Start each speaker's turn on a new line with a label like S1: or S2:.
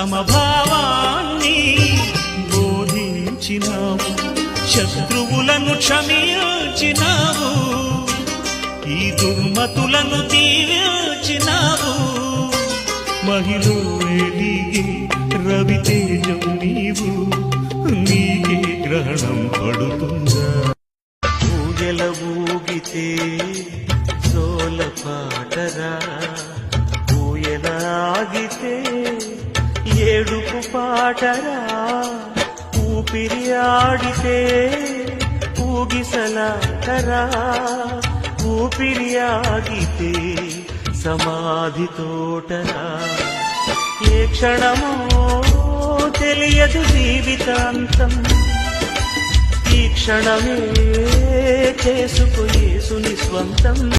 S1: సమభావాన్ని బోధించినావు, శత్రువులను క్షమించినావు, ఈ దుర్మతులను దీవించినావు. మహిలో వెలిగే రవితేజం నీవు, నీకే గ్రహణం పడుతుందా? ఊయల ఊగితే సోల పాటరా, ఊయల ఆగితే ఏడుపు పాటరా, ఊపిరి ఆడితే ఊగిసలాటరా, ఊపిరి ఆగితే సమాధి తోటరా. ఏ క్షణమో తెలియదు జీవితాంతం, ఈ క్షణమే చేసుకో యేసుని స్వంతం.